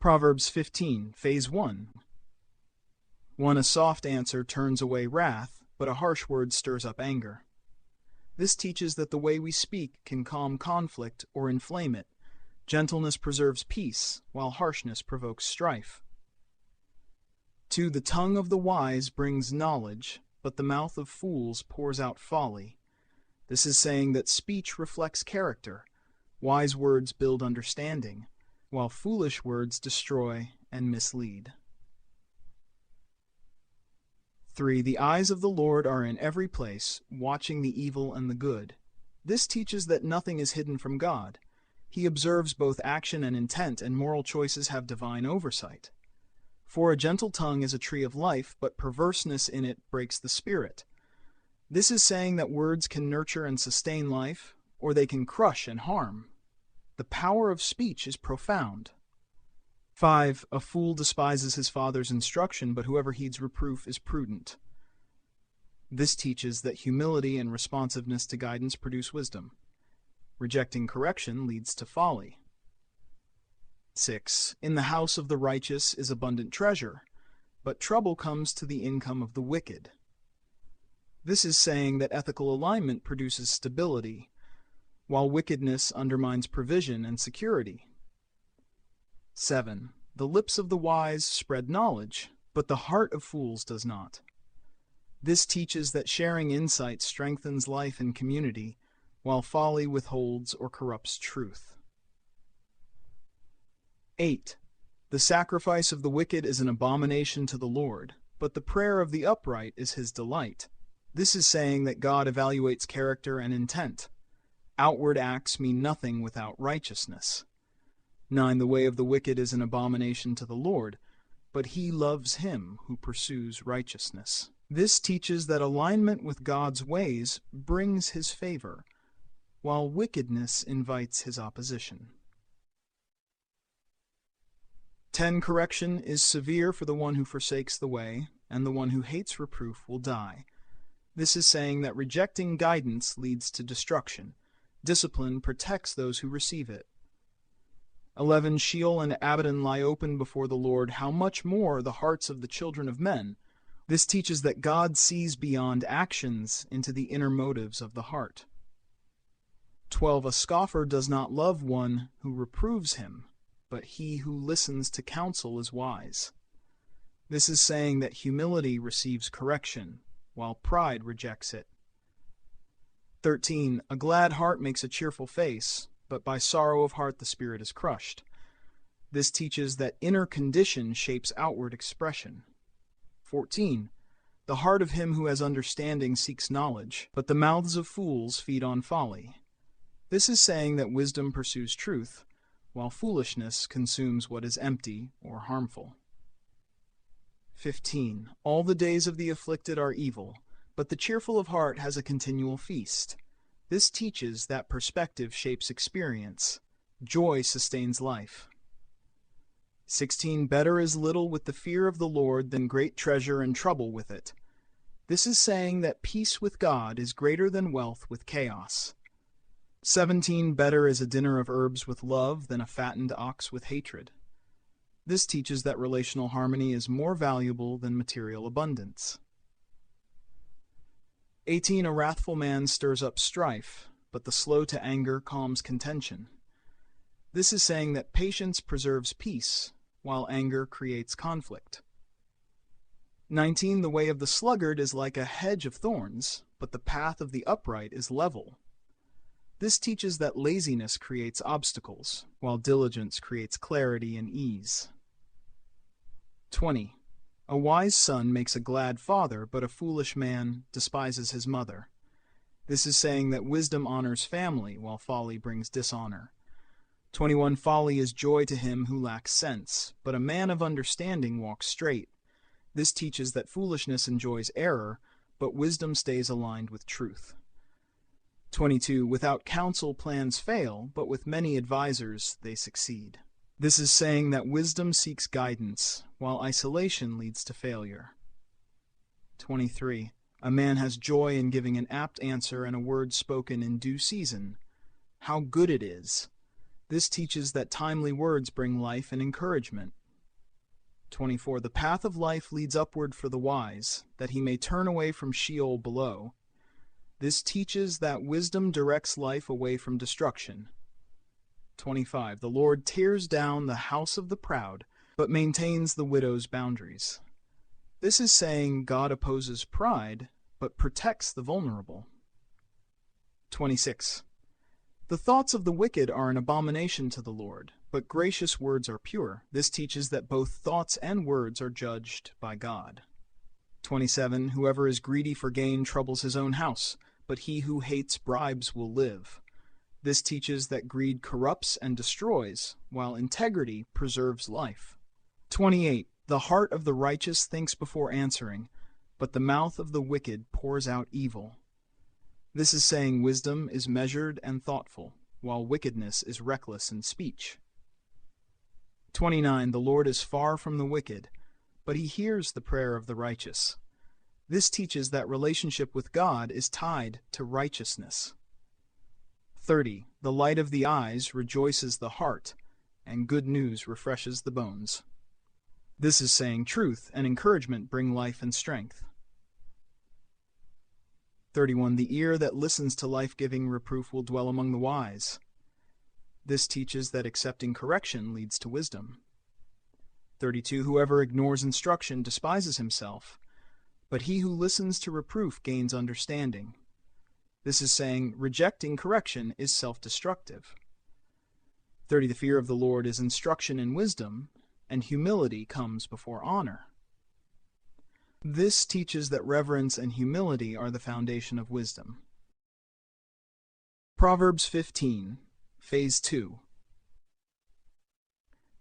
Proverbs 15, Phase 1. 1. A soft answer turns away wrath, but a harsh word stirs up anger. This teaches that the way we speak can calm conflict or inflame it. Gentleness preserves peace, while harshness provokes strife. 2. The tongue of the wise brings knowledge, but the mouth of fools pours out folly. This is saying that speech reflects character. Wise words build understanding, while foolish words destroy and mislead. 3. The eyes of the Lord are in every place, watching the evil and the good. This teaches that nothing is hidden from God. He observes both action and intent, and moral choices have divine oversight. 4. A gentle tongue is a tree of life, but perverseness in it breaks the spirit. This is saying that words can nurture and sustain life, or they can crush and harm. The power of speech is profound. 5. A fool despises his father's instruction, but whoever heeds reproof is prudent. This teaches that humility and responsiveness to guidance produce wisdom. Rejecting correction leads to folly. 6. In the house of the righteous is abundant treasure, but trouble comes to the income of the wicked. This is saying that ethical alignment produces stability, while wickedness undermines provision and security. 7. The lips of the wise spread knowledge, but the heart of fools does not. This teaches that sharing insight strengthens life and community, while folly withholds or corrupts truth. 8. The sacrifice of the wicked is an abomination to the Lord, but the prayer of the upright is his delight. This is saying that God evaluates character and intent. Outward acts mean nothing without righteousness. 9. The way of the wicked is an abomination to the Lord, but he loves him who pursues righteousness. This teaches that alignment with God's ways brings his favor, while wickedness invites his opposition. 10. Correction is severe for the one who forsakes the way, and the one who hates reproof will die. This is saying that rejecting guidance leads to destruction. Discipline protects those who receive it. 11. Sheol and Abaddon lie open before the Lord, how much more the hearts of the children of men. This teaches that God sees beyond actions into the inner motives of the heart. 12. A scoffer does not love one who reproves him, but he who listens to counsel is wise. This is saying that humility receives correction, while pride rejects it. 13. A glad heart makes a cheerful face, but by sorrow of heart the spirit is crushed. This teaches that inner condition shapes outward expression. 14. The heart of him who has understanding seeks knowledge, but the mouths of fools feed on folly. This is saying that wisdom pursues truth, while foolishness consumes what is empty or harmful. 15. All the days of the afflicted are evil, but the cheerful of heart has a continual feast. This teaches that perspective shapes experience. Joy sustains life. 16. Better is little with the fear of the Lord than great treasure and trouble with it. This is saying that peace with God is greater than wealth with chaos. 17. Better is a dinner of herbs with love than a fattened ox with hatred. This teaches that relational harmony is more valuable than material abundance. 18. A wrathful man stirs up strife, but the slow to anger calms contention. This is saying that patience preserves peace, while anger creates conflict. 19. The way of the sluggard is like a hedge of thorns, but the path of the upright is level. This teaches that laziness creates obstacles, while diligence creates clarity and ease. 20. A wise son makes a glad father, but a foolish man despises his mother. This is saying that wisdom honors family, while folly brings dishonor. 21. Folly is joy to him who lacks sense, but a man of understanding walks straight. This teaches that foolishness enjoys error, but wisdom stays aligned with truth. 22. Without counsel plans fail, but with many advisers they succeed. This is saying that wisdom seeks guidance, while isolation leads to failure. 23. A man has joy in giving an apt answer and a word spoken in due season. How good it is! This teaches that timely words bring life and encouragement. 24. The path of life leads upward for the wise, that he may turn away from Sheol below. This teaches that wisdom directs life away from destruction. 25. The Lord tears down the house of the proud, but maintains the widow's boundaries. This is saying God opposes pride, but protects the vulnerable. 26. The thoughts of the wicked are an abomination to the Lord, but gracious words are pure. This teaches that both thoughts and words are judged by God. 27. Whoever is greedy for gain troubles his own house, but he who hates bribes will live. This teaches that greed corrupts and destroys, while integrity preserves life. 28. The heart of the righteous thinks before answering, but the mouth of the wicked pours out evil. This is saying wisdom is measured and thoughtful, while wickedness is reckless in speech. 29. The Lord is far from the wicked, but he hears the prayer of the righteous. This teaches that relationship with God is tied to righteousness. 30. The light of the eyes rejoices the heart, and good news refreshes the bones. This is saying truth and encouragement bring life and strength. 31. The ear that listens to life-giving reproof will dwell among the wise. This teaches that accepting correction leads to wisdom. 32. Whoever ignores instruction despises himself, but he who listens to reproof gains understanding. This is saying rejecting correction is self-destructive. 30. The fear of the Lord is instruction in wisdom, and humility comes before honor. This teaches that reverence and humility are the foundation of wisdom. Proverbs 15, Phase 2.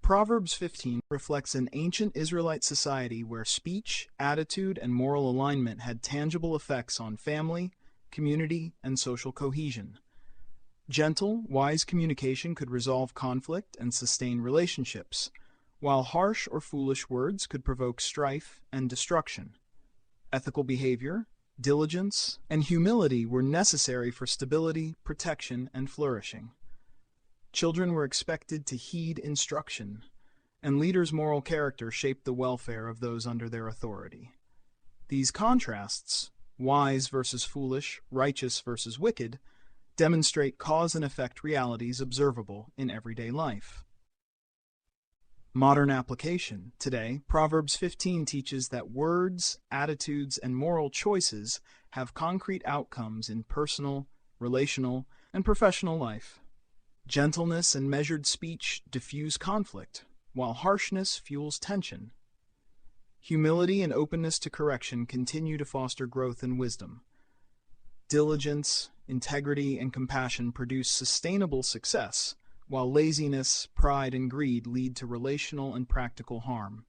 Proverbs 15 reflects an ancient Israelite society where speech, attitude, and moral alignment had tangible effects on family, community, and social cohesion. Gentle, wise communication could resolve conflict and sustain relationships, while harsh or foolish words could provoke strife and destruction. Ethical behavior, diligence, and humility were necessary for stability, protection, and flourishing. Children were expected to heed instruction, and leaders' moral character shaped the welfare of those under their authority. These contrasts, wise versus foolish, righteous versus wicked, demonstrate cause and effect realities observable in everyday life. Modern application. Today, Proverbs 15 teaches that words, attitudes, and moral choices have concrete outcomes in personal, relational, and professional life. Gentleness and measured speech diffuse conflict, while harshness fuels tension. Humility and openness to correction continue to foster growth and wisdom. Diligence, integrity, and compassion produce sustainable success, while laziness, pride, and greed lead to relational and practical harm.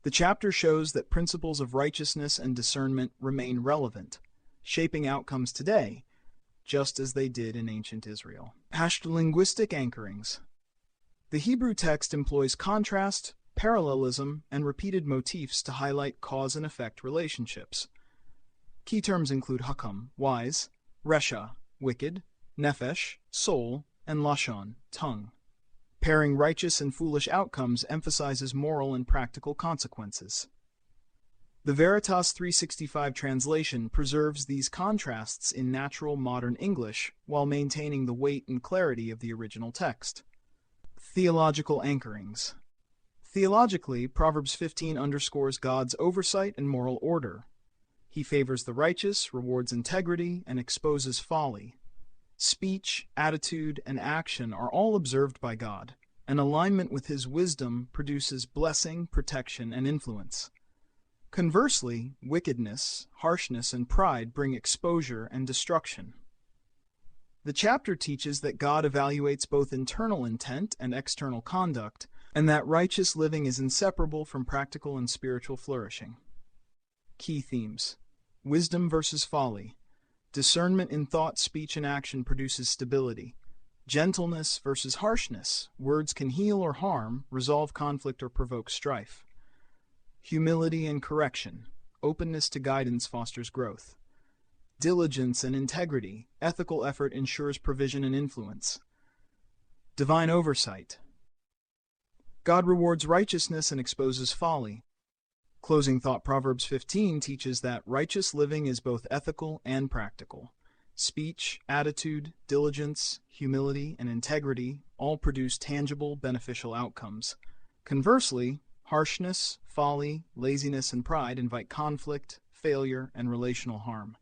The chapter shows that principles of righteousness and discernment remain relevant, shaping outcomes today, just as they did in ancient Israel. Linguistic anchorings. The Hebrew text employs contrast, parallelism, and repeated motifs to highlight cause and effect relationships. Key terms include hakam, wise, resha, wicked, nefesh, soul, and lashon, tongue. Pairing righteous and foolish outcomes emphasizes moral and practical consequences. The Veritas 365 translation preserves these contrasts in natural modern English while maintaining the weight and clarity of the original text. Theological anchorings. Theologically, Proverbs 15 underscores God's oversight and moral order. He favors the righteous, rewards integrity, and exposes folly. Speech, attitude, and action are all observed by God, and alignment with His wisdom produces blessing, protection, and influence. Conversely, wickedness, harshness, and pride bring exposure and destruction. The chapter teaches that God evaluates both internal intent and external conduct, and that righteous living is inseparable from practical and spiritual flourishing. Key themes: wisdom versus folly. Discernment in thought, speech, and action produces stability. Gentleness versus harshness. Words can heal or harm, resolve conflict, or provoke strife. Humility and correction. Openness to guidance fosters growth. Diligence and integrity. Ethical effort ensures provision and influence. Divine oversight. God rewards righteousness and exposes folly. Closing thought, Proverbs 15 teaches that righteous living is both ethical and practical. Speech, attitude, diligence, humility, and integrity all produce tangible, beneficial outcomes. Conversely, harshness, folly, laziness, and pride invite conflict, failure, and relational harm.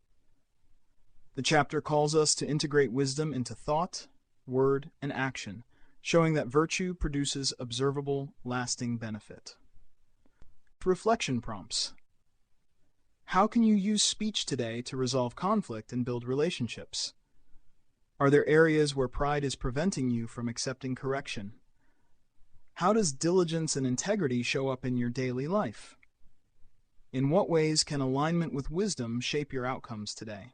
The chapter calls us to integrate wisdom into thought, word, and action, showing that virtue produces observable, lasting benefit. Reflection prompts. How can you use speech today to resolve conflict and build relationships? Are there areas where pride is preventing you from accepting correction? How does diligence and integrity show up in your daily life? In what ways can alignment with wisdom shape your outcomes today?